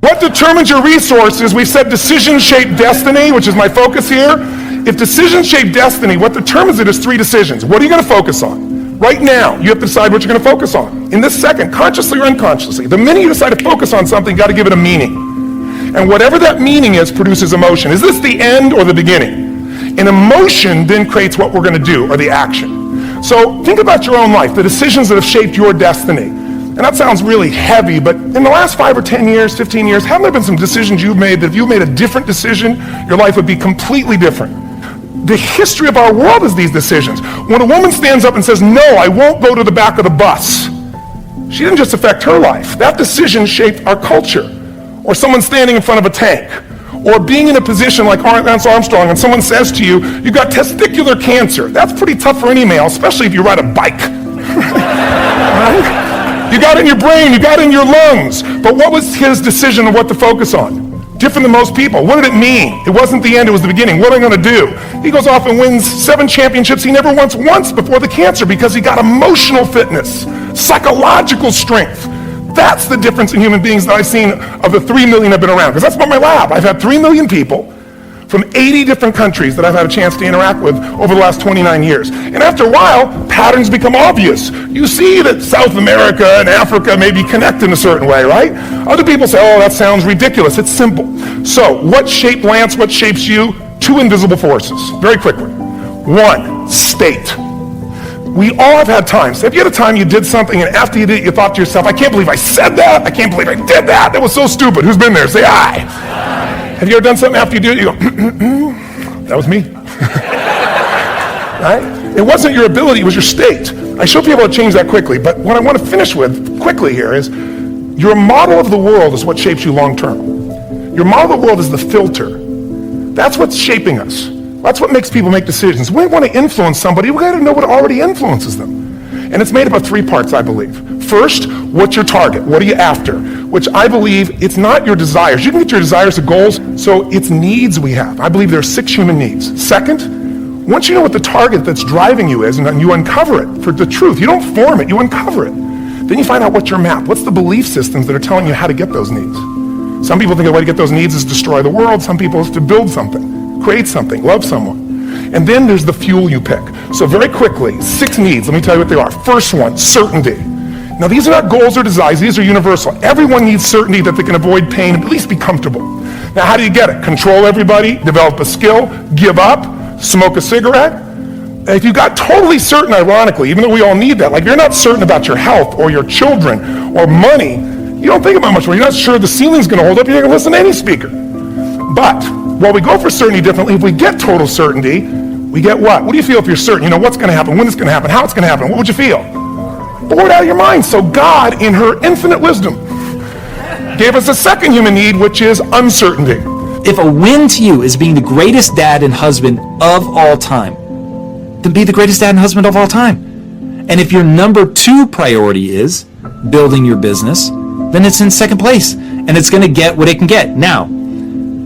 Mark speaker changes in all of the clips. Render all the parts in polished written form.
Speaker 1: What determines your resources? We said decisions shape destiny, which is my focus here. If decisions shape destiny, what determines it is 3 decisions. What are you going to focus on? Right now, you have to decide what you're going to focus on. In this second, consciously or unconsciously, the minute you decide to focus on something, you got to give it a meaning. And whatever that meaning is produces emotion. Is this the end or the beginning? An emotion then creates what we're going to do, or the action. So think about your own life, the decisions that have shaped your destiny. And that sounds really heavy, but in the last 5 or 10 years, 15 years, haven't there been some decisions you've made that if you made a different decision, your life would be completely different? The history of our world is these decisions. When a woman stands up and says, no, I won't go to the back of the bus, she didn't just affect her life. That decision shaped our culture. Or someone standing in front of a tank. Or being in a position like Lance Armstrong and someone says to you, you got testicular cancer. That's pretty tough for any male, especially if you ride a bike. Right? You got it in your brain, you got it in your lungs. But what was his decision of what to focus on? Different than most people. What did it mean? It wasn't the end, it was the beginning. What am I going to do? He goes off and wins 7 championships he never won once before the cancer because he got emotional fitness, psychological strength. That's the difference in human beings that I've seen of the 3 million I've been around. Because that's about my lab. I've had 3 million people from 80 different countries that I've had a chance to interact with over the last 29 years. And after a while, patterns become obvious. You see that South America and Africa maybe connect in a certain way, right? Other people say, oh, that sounds ridiculous. It's simple. So what shaped Lance? What shapes you? 2 invisible forces, very quickly. 1, state. We all have had times. Have you had a time you did something and after you did it, you thought to yourself, I can't believe I said that. I can't believe I did that. That was so stupid. Who's been there? Say aye. Have you ever done something after you do it, you go, that was me. Right? It wasn't your ability, it was your state. I show people how to change that quickly, but what I want to finish with quickly here is your model of the world is what shapes you long term. Your model of the world is the filter. That's what's shaping us. That's what makes people make decisions. We want to influence somebody, we got to know what already influences them. And it's made up of 3 parts, I believe. First, what's your target? What are you after? Which I believe it's not your desires. You can get your desires to goals, so it's needs we have. I believe there are 6 human needs. Second, once you know what the target that's driving you is, and you uncover it for the truth, you don't form it, you uncover it. Then you find out what's your map. What's the belief systems that are telling you how to get those needs? Some people think the way to get those needs is destroy the world. Some people is to build something, create something, love someone. And then there's the fuel you pick. So very quickly, 6 needs. Let me tell you what they are. First one, certainty. Now these are not goals or desires, these are universal. Everyone needs certainty that they can avoid pain and at least be comfortable. Now how do you get it? Control everybody, develop a skill, give up, smoke a cigarette. And if you got totally certain, ironically, even though we all need that, like you're not certain about your health or your children or money, you don't think about much more. You're not sure the ceiling's gonna hold up, you're not gonna listen to any speaker. But while we go for certainty differently, if we get total certainty, we get what? What do you feel if you're certain? You know what's gonna happen, when it's gonna happen, how it's gonna happen, what would you feel? Bored out of your mind. So God, in her infinite wisdom, gave us a second human need, which is uncertainty.
Speaker 2: If a win to you is being the greatest dad and husband of all time, then be the greatest dad and husband of all time. And if your number 2 priority is building your business, then it's in second place and it's going to get what it can get. Now,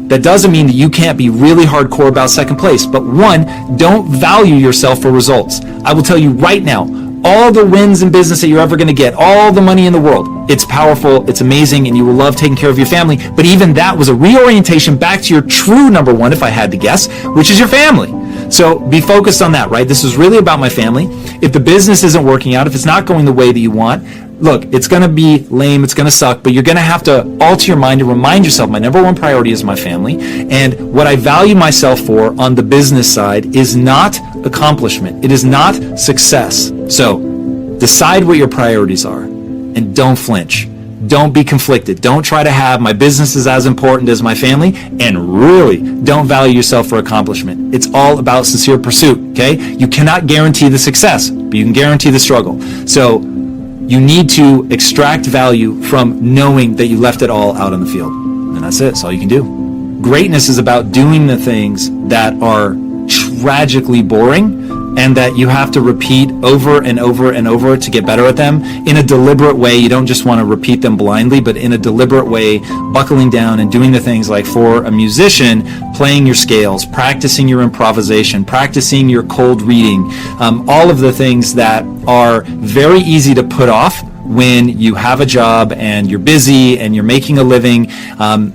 Speaker 2: that doesn't mean that you can't be really hardcore about second place, but 1, don't value yourself for results. I will tell you right now, all the wins in business that you're ever going to get, all the money in the world, it's powerful, it's amazing, and you will love taking care of your family. But even that was a reorientation back to your true number 1, if I had to guess, which is your family. So be focused on that, right? This is really about my family. If the business isn't working out, if it's not going the way that you want, look, it's going to be lame, it's going to suck, but you're going to have to alter your mind and remind yourself, my number 1 priority is my family, and what I value myself for on the business side is not accomplishment. It is not success. So decide what your priorities are and don't flinch. Don't be conflicted. Don't try to have my business is as important as my family, and really don't value yourself for accomplishment. It's all about sincere pursuit, okay? You cannot guarantee the success, but you can guarantee the struggle. So you need to extract value from knowing that you left it all out on the field. And that's it. That's all you can do. Greatness is about doing the things that are tragically boring and that you have to repeat over and over and over to get better at them in a deliberate way. You don't just want to repeat them blindly, but in a deliberate way, buckling down and doing the things like, for a musician, playing your scales, practicing your improvisation, practicing your cold reading, all of the things that are very easy to put off when you have a job and you're busy and you're making a living.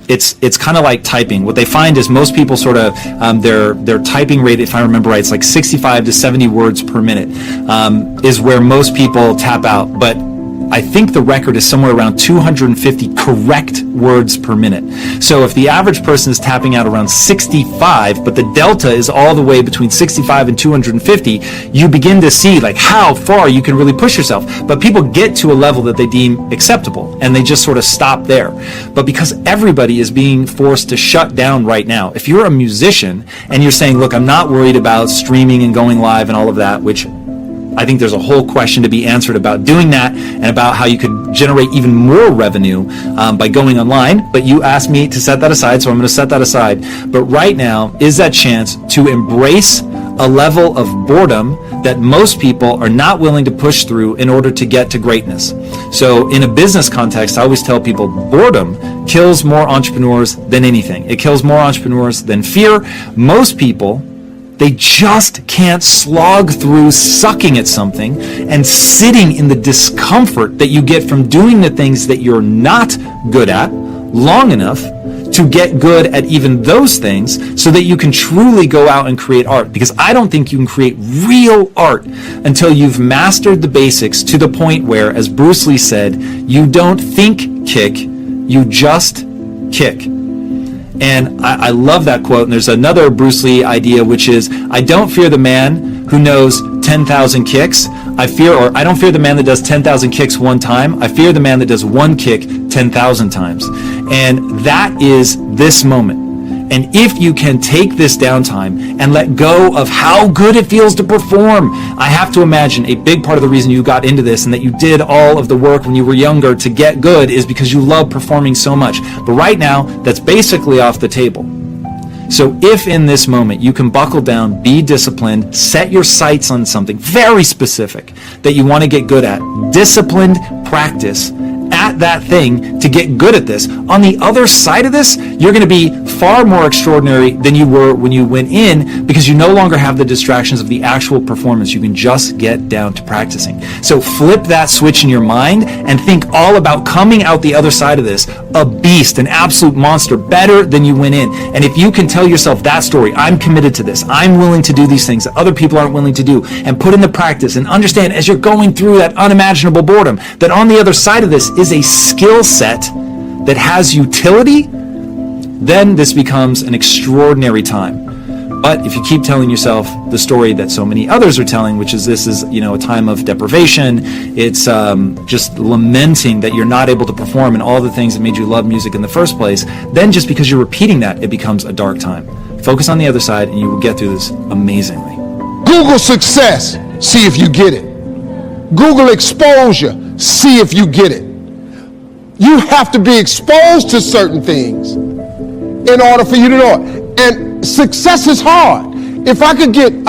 Speaker 2: It's kind of like typing. What they find is most people sort of, their typing rate, if I remember right, it's like 65 to 70 words per minute, is where most people tap out. But I think the record is somewhere around 250 correct words per minute. So if the average person is tapping out around 65, but the delta is all the way between 65 and 250, you begin to see like how far you can really push yourself. But people get to a level that they deem acceptable, and they just sort of stop there. But because everybody is being forced to shut down right now, if you're a musician and you're saying, look, I'm not worried about streaming and going live and all of that, which I think there's a whole question to be answered about doing that and about how you could generate even more revenue by going online. But you asked me to set that aside, so I'm going to set that aside. But right now is that chance to embrace a level of boredom that most people are not willing to push through in order to get to greatness. So in a business context, I always tell people boredom kills more entrepreneurs than anything. It kills more entrepreneurs than fear. Most people, they just can't slog through sucking at something and sitting in the discomfort that you get from doing the things that you're not good at long enough to get good at even those things so that you can truly go out and create art. Because I don't think you can create real art until you've mastered the basics to the point where, as Bruce Lee said, you don't think kick, you just kick. And I love that quote. And there's another Bruce Lee idea, which is, I don't fear the man who knows 10,000 kicks. I don't fear the man that does 10,000 kicks one time. I fear the man that does one kick 10,000 times. And that is this moment. And if you can take this downtime and let go of how good it feels to perform, I have to imagine a big part of the reason you got into this and that you did all of the work when you were younger to get good is because you love performing so much. But right now, that's basically off the table. So if in this moment you can buckle down, be disciplined, set your sights on something very specific that you want to get good at, disciplined practice at that thing to get good at this. On the other side of this, you're going to be far more extraordinary than you were when you went in because you no longer have the distractions of the actual performance. You can just get down to practicing. So flip that switch in your mind and think all about coming out the other side of this, a beast, an absolute monster, better than you went in. And if you can tell yourself that story, I'm committed to this, I'm willing to do these things that other people aren't willing to do, and put in the practice and understand as you're going through that unimaginable boredom, that on the other side of this is a skill set that has utility, then this becomes an extraordinary time. But if you keep telling yourself the story that so many others are telling, which is this is, a time of deprivation, it's just lamenting that you're not able to perform and all the things that made you love music in the first place, then just because you're repeating that, it becomes a dark time. Focus on the other side and you will get through this amazingly.
Speaker 3: Google success, see if you get it. Google exposure, see if you get it. You have to be exposed to certain things in order for you to know it. And success is hard. If I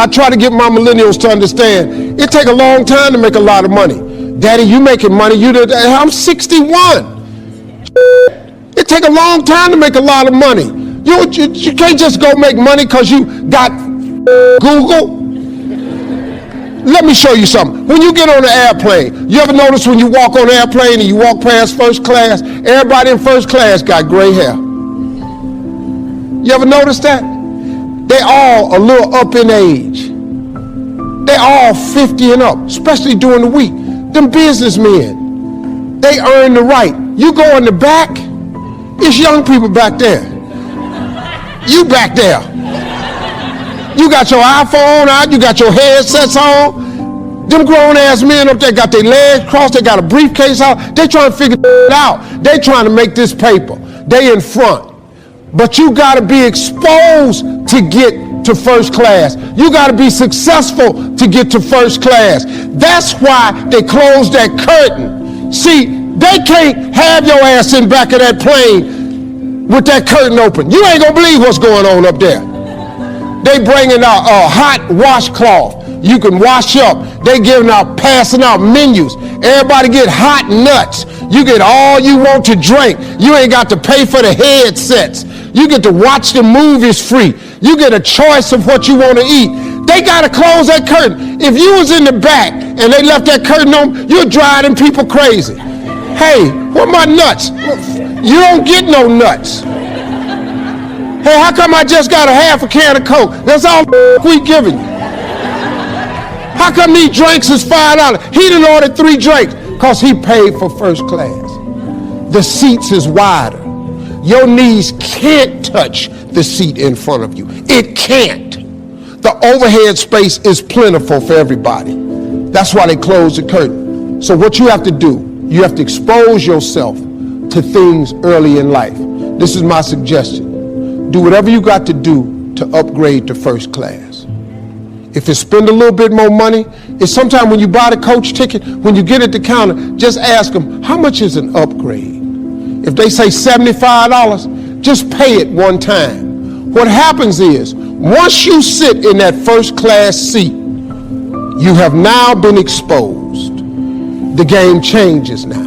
Speaker 3: try to get my millennials to understand, it take a long time to make a lot of money. Daddy, you making money, I'm 61. It take a long time to make a lot of money. You can't just go make money because you got Google. Let me show you something. When you get on an airplane, you ever notice when you walk on an airplane and you walk past first class, everybody in first class got gray hair? You ever notice that? They all a little up in age. They all 50 and up, especially during the week. Them businessmen, they earn the right. You go in the back, it's young people back there. You back there. You got your iPhone out, you got your headsets on. Them grown-ass men up there got their legs crossed, they got a briefcase out. They trying to figure it out. They trying to make this paper. They in front. But you got to be exposed to get to first class. You got to be successful to get to first class. That's why they closed that curtain. See, they can't have your ass in back of that plane with that curtain open. You ain't gonna believe what's going on up there. They bringing out a hot washcloth. You can wash up. They passing out menus. Everybody get hot nuts. You get all you want to drink. You ain't got to pay for the headsets. You get to watch the movies free. You get a choice of what you want to eat. They got to close that curtain. If you was in the back and they left that curtain on, you're driving people crazy. Hey, where my nuts? You don't get no nuts. Hey, how come I just got a half a can of Coke? That's all we giving you. How come these drinks is $5? He done ordered 3 drinks because he paid for first class. The seats is wider. Your knees can't touch the seat in front of you. It can't. The overhead space is plentiful for everybody. That's why they close the curtain. So what you have to do, you have to expose yourself to things early in life. This is my suggestion. Do whatever you got to do to upgrade to first class. If it's spend a little bit more money, it's sometimes when you buy the coach ticket, when you get at the counter, just ask them, how much is an upgrade? If they say $75, just pay it one time. What happens is, once you sit in that first class seat, you have now been exposed. The game changes now.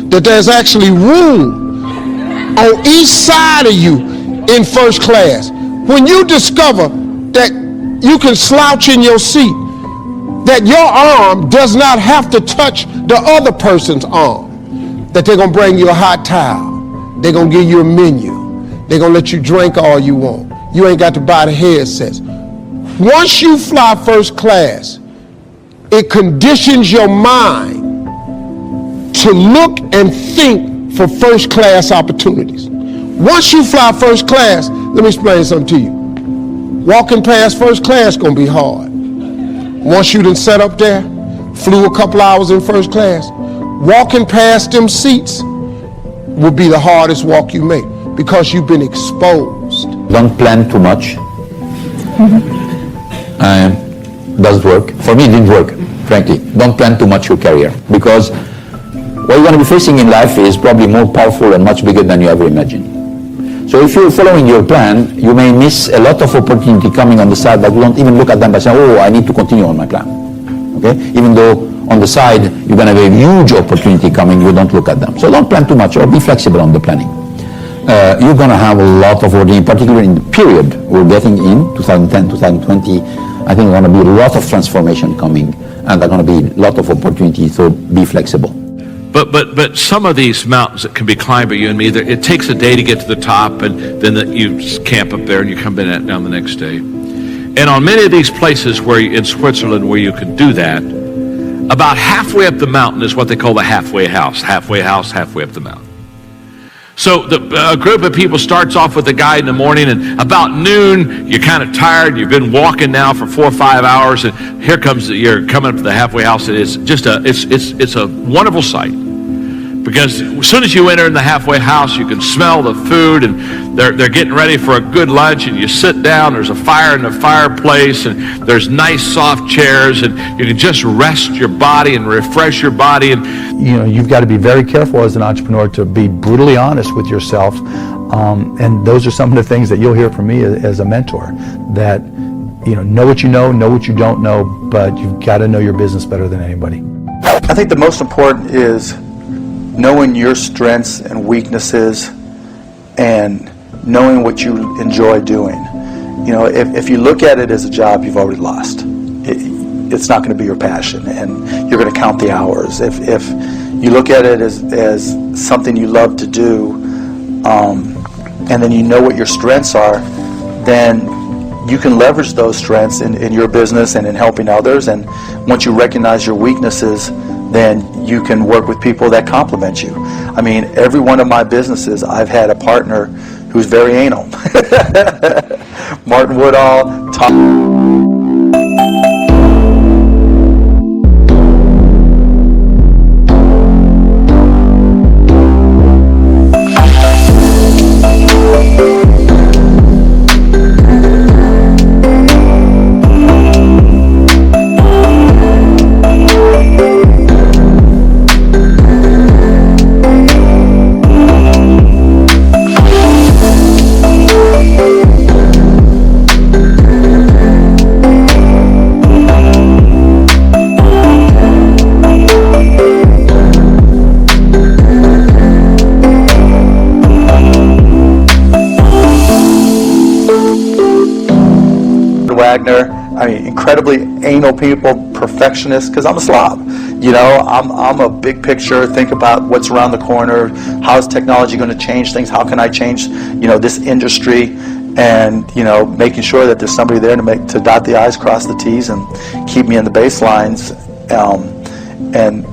Speaker 3: That there's actually room on each side of you in first class. When you discover that you can slouch in your seat, that your arm does not have to touch the other person's arm, that they're going to bring you a hot towel, they're going to give you a menu, they're going to let you drink all you want. You ain't got to buy the headsets. Once you fly first class, it conditions your mind to look and think for first class opportunities. Once you fly first class, let me explain something to you. Walking past first class is gonna be hard. Once you done set up there, flew a couple hours in first class, walking past them seats will be the hardest walk you make because you've been exposed.
Speaker 4: Don't plan too much. Doesn't work. For me, it didn't work, frankly. Don't plan too much your career because what you're going to be facing in life is probably more powerful and much bigger than you ever imagined. So if you're following your plan, you may miss a lot of opportunity coming on the side, but you don't even look at them by saying, oh, I need to continue on my plan. Okay? Even though on the side, you're going to have a huge opportunity coming, you don't look at them. So don't plan too much or be flexible on the planning. You're going to have a lot of opportunity, particularly in the period we're getting in, 2010, 2020. I think there's going to be a lot of transformation coming, and there's going to be a lot of opportunity, so be flexible.
Speaker 5: But some of these mountains that can be climbed by you and me, it takes a day to get to the top, and then you camp up there and you come down the next day. And on many of these places in Switzerland where you can do that, about halfway up the mountain is what they call the halfway house, halfway up the mountain. So a group of people starts off with a guide in the morning, and about noon, you're kind of tired. You've been walking now for 4 or 5 hours, and you're coming up to the halfway house. It's just it's a wonderful sight. Because as soon as you enter in the halfway house, you can smell the food, and they're getting ready for a good lunch, and you sit down, there's a fire in the fireplace, and there's nice soft chairs, and you can just rest your body and refresh your body. And
Speaker 6: you've got to be very careful as an entrepreneur to be brutally honest with yourself, and those are some of the things that you'll hear from me as a mentor, that know what you know what you don't know, but you've got to know your business better than anybody.
Speaker 7: I think the most important is knowing your strengths and weaknesses and knowing what you enjoy doing. If you look at it as a job, you've already lost. It's not going to be your passion, and you're going to count the hours. If you look at it as something you love to do, and then you know what your strengths are, then you can leverage those strengths in your business and in helping others. And once you recognize your weaknesses, then you can work with people that complement you. I mean, every one of my businesses, I've had a partner who's very anal. Martin Woodall, Tom. Wagner, I mean, incredibly anal people, perfectionists, because I'm a slob. You know, I'm a big picture, think about what's around the corner, how is technology going to change things, how can I change, you know, this industry, and, you know, making sure that there's somebody there to dot the I's, cross the T's, and keep me in the baselines, and,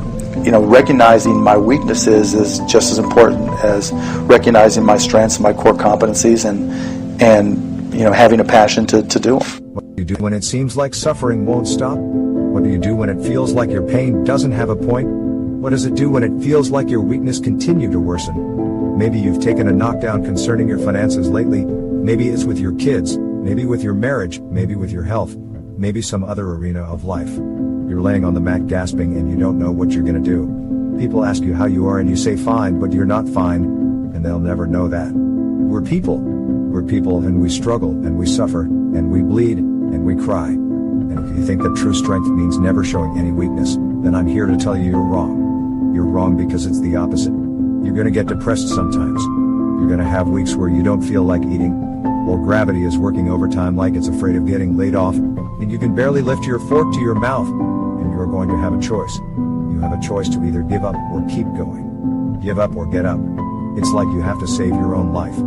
Speaker 7: you know, recognizing my weaknesses is just as important as recognizing my strengths and my core competencies, and you know, having a passion to do them.
Speaker 8: What do you do when it seems like suffering won't stop? What do you do when it feels like your pain doesn't have a point? What does it do when it feels like your weakness continue to worsen? Maybe you've taken a knockdown concerning your finances lately. Maybe it's with your kids, maybe with your marriage, maybe with your health, maybe some other arena of life. You're laying on the mat gasping and you don't know what you're gonna do. People ask you how you are and you say fine, but you're not fine, and they'll never know that. We're people. We're people, and we struggle, and we suffer, and we bleed, and we cry. And if you think that true strength means never showing any weakness, then I'm here to tell you you're wrong. You're wrong because it's the opposite. You're gonna get depressed sometimes. You're gonna have weeks where you don't feel like eating, or gravity is working overtime like it's afraid of getting laid off, and you can barely lift your fork to your mouth, and you're going to have a choice. You have a choice to either give up or keep going. Give up or get up. It's like you have to save your own life.